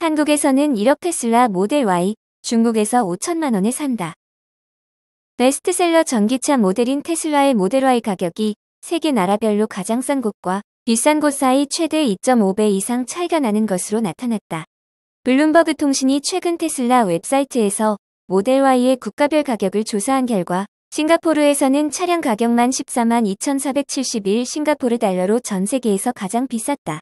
한국에서는 1억 테슬라 모델 Y, 중국에서 5천만 원에 산다. 베스트셀러 전기차 모델인 테슬라의 모델 Y 가격이 세계 나라별로 가장 싼 곳과 비싼 곳 사이 최대 2.5배 이상 차이가 나는 것으로 나타났다. 블룸버그 통신이 최근 테슬라 웹사이트에서 모델 Y의 국가별 가격을 조사한 결과 싱가포르에서는 차량 가격만 14만 2,471 싱가포르 달러로 전 세계에서 가장 비쌌다.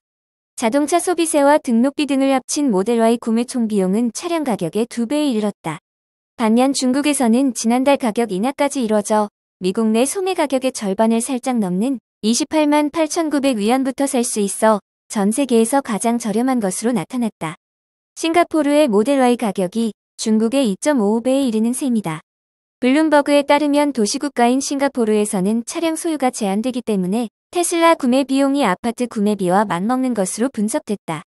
자동차 소비세와 등록비 등을 합친 모델 Y 구매 총 비용은 차량 가격의 2배에 이르렀다. 반면 중국에서는 지난달 가격 인하까지 이뤄져 미국 내 소매 가격의 절반을 살짝 넘는 28만 8,900위안부터 살 수 있어 전 세계에서 가장 저렴한 것으로 나타났다. 싱가포르의 모델 Y 가격이 중국의 2.55배에 이르는 셈이다. 블룸버그에 따르면 도시국가인 싱가포르에서는 차량 소유가 제한되기 때문에 테슬라 구매 비용이 아파트 구매비와 맞먹는 것으로 분석됐다.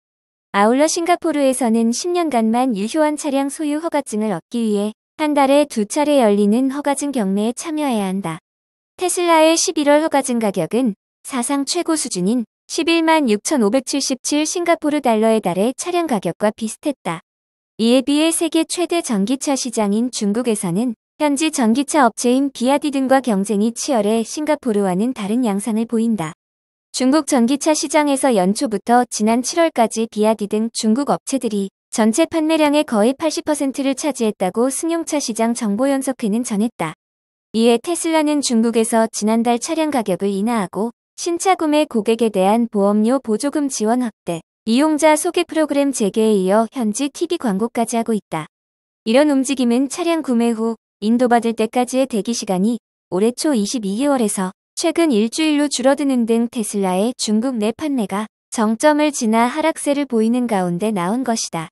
아울러 싱가포르에서는 10년간만 유효한 차량 소유 허가증을 얻기 위해 한 달에 2차례 열리는 허가증 경매에 참여해야 한다. 테슬라의 11월 허가증 가격은 사상 최고 수준인 11만 6,577 싱가포르 달러에 달해 차량 가격과 비슷했다. 이에 비해 세계 최대 전기차 시장인 중국에서는 현지 전기차 업체인 비아디 등과 경쟁이 치열해 싱가포르와는 다른 양상을 보인다. 중국 전기차 시장에서 연초부터 지난 7월까지 비아디 등 중국 업체들이 전체 판매량의 거의 80%를 차지했다고 승용차 시장 정보연석회는 전했다. 이에 테슬라는 중국에서 지난달 차량 가격을 인하하고 신차 구매 고객에 대한 보험료 보조금 지원 확대, 이용자 소개 프로그램 재개에 이어 현지 TV 광고까지 하고 있다. 이런 움직임은 차량 구매 후 인도받을 때까지의 대기시간이 올해 초 22개월에서 최근 일주일로 줄어드는 등 테슬라의 중국 내 판매가 정점을 지나 하락세를 보이는 가운데 나온 것이다.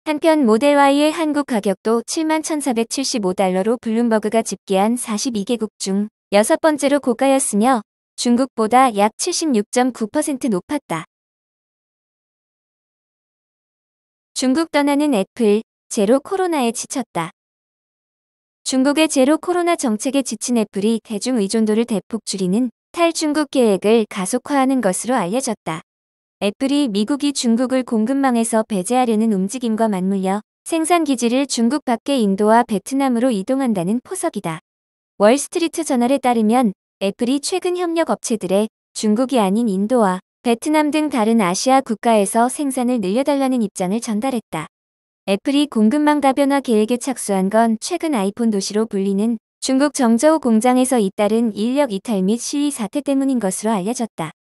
한편 모델 Y의 한국 가격도 7만 1,475달러로 블룸버그가 집계한 42개국 중 6번째로 고가였으며 중국보다 약 76.9% 높았다. 중국 떠나는 애플, 제로 코로나에 지쳤다. 중국의 제로 코로나 정책에 지친 애플이 대중 의존도를 대폭 줄이는 탈중국 계획을 가속화하는 것으로 알려졌다. 애플이 미국이 중국을 공급망에서 배제하려는 움직임과 맞물려 생산 기지를 중국 밖의 인도와 베트남으로 이동한다는 포석이다. 월스트리트 저널에 따르면 애플이 최근 협력 업체들의 중국이 아닌 인도와 베트남 등 다른 아시아 국가에서 생산을 늘려달라는 입장을 전달했다. 애플이 공급망 다변화 계획에 착수한 건 최근 아이폰 도시로 불리는 중국 정저우 공장에서 잇따른 인력 이탈 및 시위 사태 때문인 것으로 알려졌다.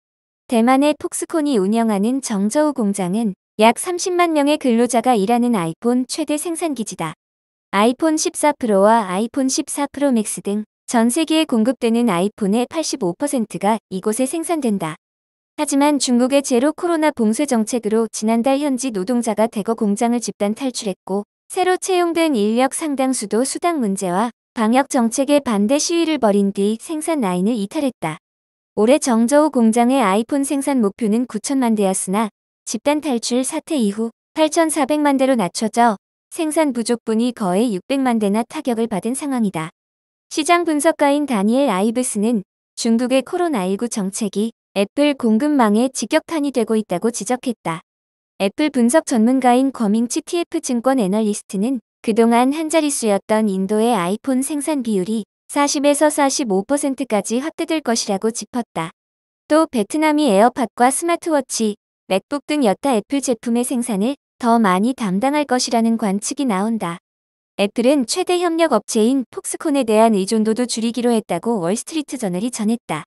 대만의 폭스콘이 운영하는 정저우 공장은 약 30만 명의 근로자가 일하는 아이폰 최대 생산기지다. 아이폰 14 프로와 아이폰 14 프로 맥스 등 전 세계에 공급되는 아이폰의 85%가 이곳에 생산된다. 하지만 중국의 제로 코로나 봉쇄 정책으로 지난달 현지 노동자가 대거 공장을 집단 탈출했고 새로 채용된 인력 상당수도 수당 문제와 방역 정책에 반대 시위를 벌인 뒤 생산 라인을 이탈했다. 올해 정저우 공장의 아이폰 생산 목표는 9천만 대였으나 집단 탈출 사태 이후 8,400만 대로 낮춰져 생산 부족분이 거의 600만 대나 타격을 받은 상황이다. 시장 분석가인 다니엘 아이브스는 중국의 코로나19 정책이 애플 공급망에 직격탄이 되고 있다고 지적했다. 애플 분석 전문가인 거밍치 TF증권 애널리스트는 그동안 한 자릿수였던 인도의 아이폰 생산 비율이 40에서 45%까지 확대될 것이라고 짚었다. 또 베트남이 에어팟과 스마트워치, 맥북 등 여타 애플 제품의 생산을 더 많이 담당할 것이라는 관측이 나온다. 애플은 최대 협력 업체인 폭스콘에 대한 의존도도 줄이기로 했다고 월스트리트 저널이 전했다.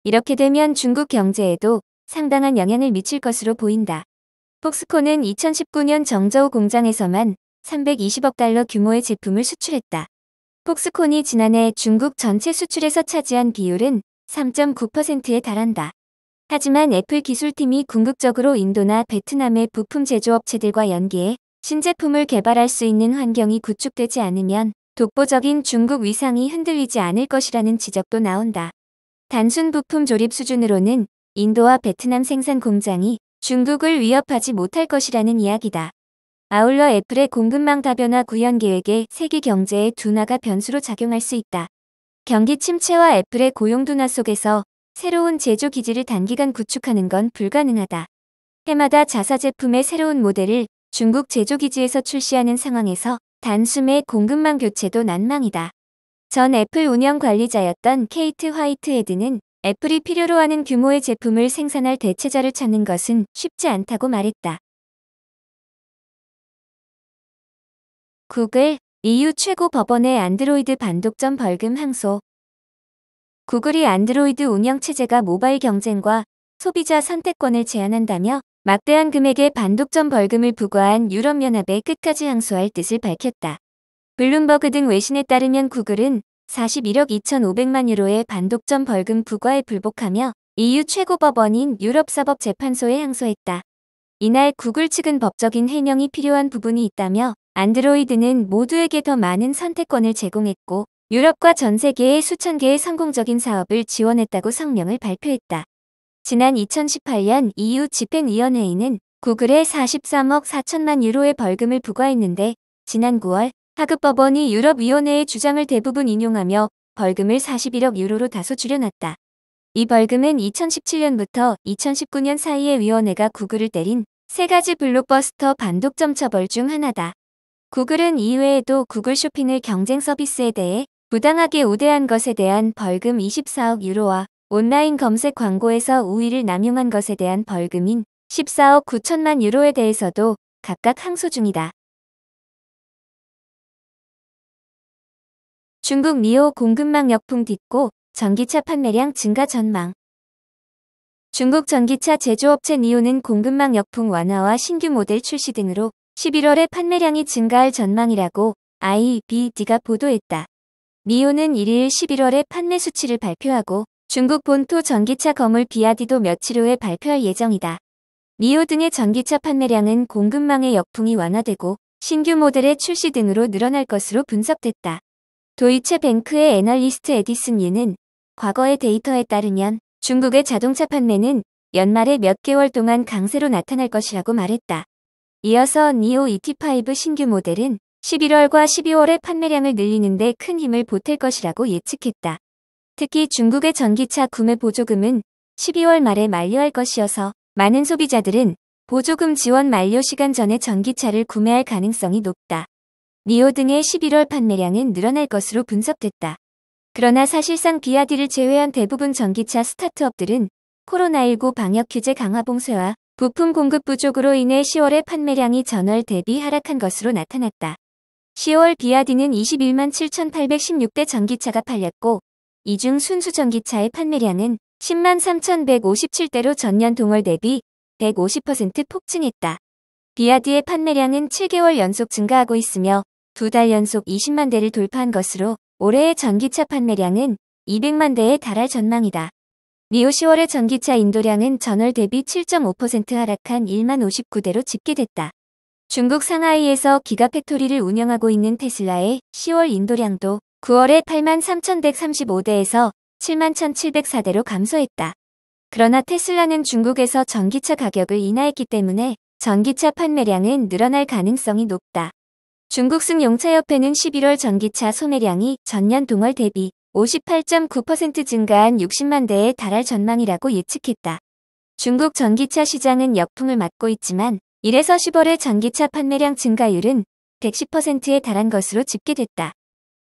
이렇게 되면 중국 경제에도 상당한 영향을 미칠 것으로 보인다. 폭스콘은 2019년 정저우 공장에서만 320억 달러 규모의 제품을 수출했다. 폭스콘이 지난해 중국 전체 수출에서 차지한 비율은 3.9%에 달한다. 하지만 애플 기술팀이 궁극적으로 인도나 베트남의 부품 제조업체들과 연계해 신제품을 개발할 수 있는 환경이 구축되지 않으면 독보적인 중국 위상이 흔들리지 않을 것이라는 지적도 나온다. 단순 부품 조립 수준으로는 인도와 베트남 생산 공장이 중국을 위협하지 못할 것이라는 이야기다. 아울러 애플의 공급망 다변화 구현 계획에 세계 경제의 둔화가 변수로 작용할 수 있다. 경기 침체와 애플의 고용 둔화 속에서 새로운 제조 기지를 단기간 구축하는 건 불가능하다. 해마다 자사 제품의 새로운 모델을 중국 제조기지에서 출시하는 상황에서 단숨에 공급망 교체도 난망이다. 전 애플 운영 관리자였던 케이트 화이트헤드는 애플이 필요로 하는 규모의 제품을 생산할 대체자를 찾는 것은 쉽지 않다고 말했다. 구글, EU 최고 법원의 안드로이드 반독점 벌금 항소. 구글이 안드로이드 운영체제가 모바일 경쟁과 소비자 선택권을 제한한다며 막대한 금액의 반독점 벌금을 부과한 유럽연합에 끝까지 항소할 뜻을 밝혔다. 블룸버그 등 외신에 따르면 구글은 41억 2,500만 유로의 반독점 벌금 부과에 불복하며 EU 최고법원인 유럽사법재판소에 항소했다. 이날 구글 측은 법적인 해명이 필요한 부분이 있다며 안드로이드는 모두에게 더 많은 선택권을 제공했고 유럽과 전 세계의 수천 개의 성공적인 사업을 지원했다고 성명을 발표했다. 지난 2018년 EU 집행위원회의는 구글에 43억 4천만 유로의 벌금을 부과했는데 지난 9월 하급법원이 유럽위원회의 주장을 대부분 인용하며 벌금을 41억 유로로 다소 줄여놨다. 이 벌금은 2017년부터 2019년 사이에 위원회가 구글을 때린 세 가지 블록버스터 반독점 처벌 중 하나다. 구글은 이외에도 구글 쇼핑을 경쟁 서비스에 대해 부당하게 우대한 것에 대한 벌금 24억 유로와 온라인 검색 광고에서 우위를 남용한 것에 대한 벌금인 14억 9천만 유로에 대해서도 각각 항소 중이다. 중국 니오 공급망 역풍 딛고 전기차 판매량 증가 전망. 중국 전기차 제조업체 니오는 공급망 역풍 완화와 신규 모델 출시 등으로 11월에 판매량이 증가할 전망이라고 IBD가 보도했다. 니오는 1일 11월에 판매 수치를 발표하고 중국 본토 전기차 거물 비아디도 며칠 후에 발표할 예정이다. 니오 등의 전기차 판매량은 공급망의 역풍이 완화되고 신규 모델의 출시 등으로 늘어날 것으로 분석됐다. 도이체 뱅크의 애널리스트 에디슨 유는 과거의 데이터에 따르면 중국의 자동차 판매는 연말에 몇 개월 동안 강세로 나타날 것이라고 말했다. 이어서 니오 ET5 신규 모델은 11월과 12월에 판매량을 늘리는 데 큰 힘을 보탤 것이라고 예측했다. 특히 중국의 전기차 구매 보조금은 12월 말에 만료할 것이어서 많은 소비자들은 보조금 지원 만료 시간 전에 전기차를 구매할 가능성이 높다. 니오 등의 11월 판매량은 늘어날 것으로 분석됐다. 그러나 사실상 비아디를 제외한 대부분 전기차 스타트업들은 코로나19 방역 규제 강화 봉쇄와 부품 공급 부족으로 인해 10월의 판매량이 전월 대비 하락한 것으로 나타났다. 10월 비아디는 21만 7,816대 전기차가 팔렸고 이 중 순수 전기차의 판매량은 10만 3,157대로 전년 동월 대비 150% 폭증했다. 비아디의 판매량은 7개월 연속 증가하고 있으며 2달 연속 20만 대를 돌파한 것으로 올해의 전기차 판매량은 200만 대에 달할 전망이다. 니오 10월의 전기차 인도량은 전월 대비 7.5% 하락한 1만 59대로 집계됐다. 중국 상하이에서 기가팩토리를 운영하고 있는 테슬라의 10월 인도량도 9월에 8만 3,135대에서 7만 1,704대로 감소했다. 그러나 테슬라는 중국에서 전기차 가격을 인하했기 때문에 전기차 판매량은 늘어날 가능성이 높다. 중국 승용차협회는 11월 전기차 소매량이 전년 동월 대비 58.9% 증가한 60만 대에 달할 전망이라고 예측했다. 중국 전기차 시장은 역풍을 맞고 있지만 1에서 10월의 전기차 판매량 증가율은 110%에 달한 것으로 집계됐다.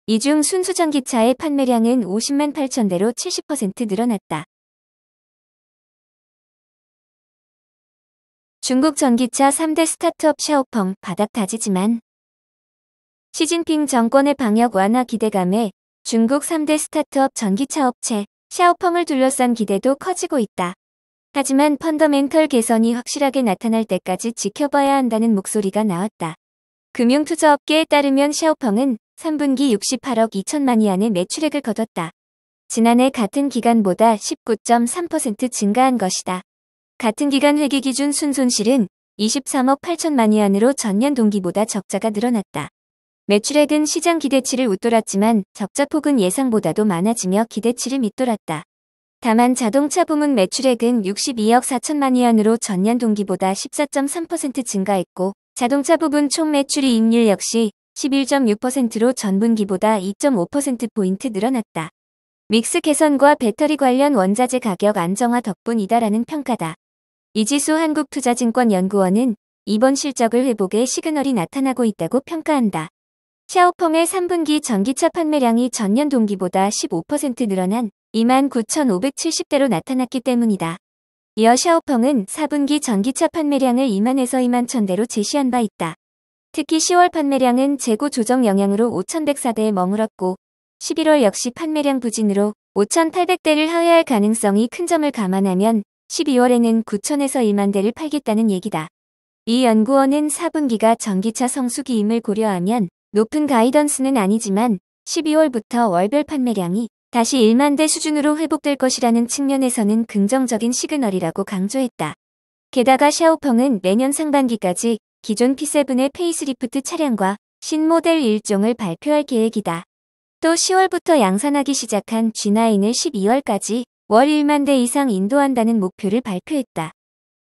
이 중 순수 전기차의 판매량은 50만 8천 대로 70% 늘어났다. 중국 전기차 3대 스타트업 샤오펑 바닥 다지지만 시진핑 정권의 방역 완화 기대감에 중국 3대 스타트업 전기차 업체 샤오펑을 둘러싼 기대도 커지고 있다. 하지만 펀더멘털 개선이 확실하게 나타날 때까지 지켜봐야 한다는 목소리가 나왔다. 금융투자업계에 따르면 샤오펑은 3분기 68억 2천만 위안의 매출액을 거뒀다. 지난해 같은 기간보다 19.3% 증가한 것이다. 같은 기간 회계 기준 순손실은 23억 8천만 위안으로 전년 동기보다 적자가 늘어났다. 매출액은 시장 기대치를 웃돌았지만 적자폭은 예상보다도 많아지며 기대치를 밑돌았다. 다만 자동차 부문 매출액은 62억 4천만 위안으로 전년 동기보다 14.3% 증가했고 자동차 부분 총 매출 이익률 역시 11.6%로 전분기보다 2.5%포인트 늘어났다. 믹스 개선과 배터리 관련 원자재 가격 안정화 덕분이다라는 평가다. 이지수 한국투자증권연구원은 이번 실적을 회복의 시그널이 나타나고 있다고 평가한다. 샤오펑의 3분기 전기차 판매량이 전년 동기보다 15% 늘어난 29,570대로 나타났기 때문이다. 이어 샤오펑은 4분기 전기차 판매량을 2만에서 2만 1,000대로 제시한 바 있다. 특히 10월 판매량은 재고 조정 영향으로 5,104대에 머물었고 11월 역시 판매량 부진으로 5,800대를 하회할 가능성이 큰 점을 감안하면 12월에는 9,000에서 1만 대를 팔겠다는 얘기다. 이 연구원은 4분기가 전기차 성수기임을 고려하면 높은 가이던스는 아니지만 12월부터 월별 판매량이 다시 1만 대 수준으로 회복될 것이라는 측면에서는 긍정적인 시그널이라고 강조했다. 게다가 샤오펑은 내년 상반기까지 기존 P7의 페이스리프트 차량과 신모델 1종을 발표할 계획이다. 또 10월부터 양산하기 시작한 G9을 12월까지 월 1만 대 이상 인도한다는 목표를 발표했다.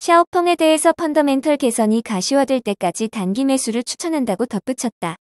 샤오펑에 대해서 펀더멘털 개선이 가시화될 때까지 단기 매수를 추천한다고 덧붙였다.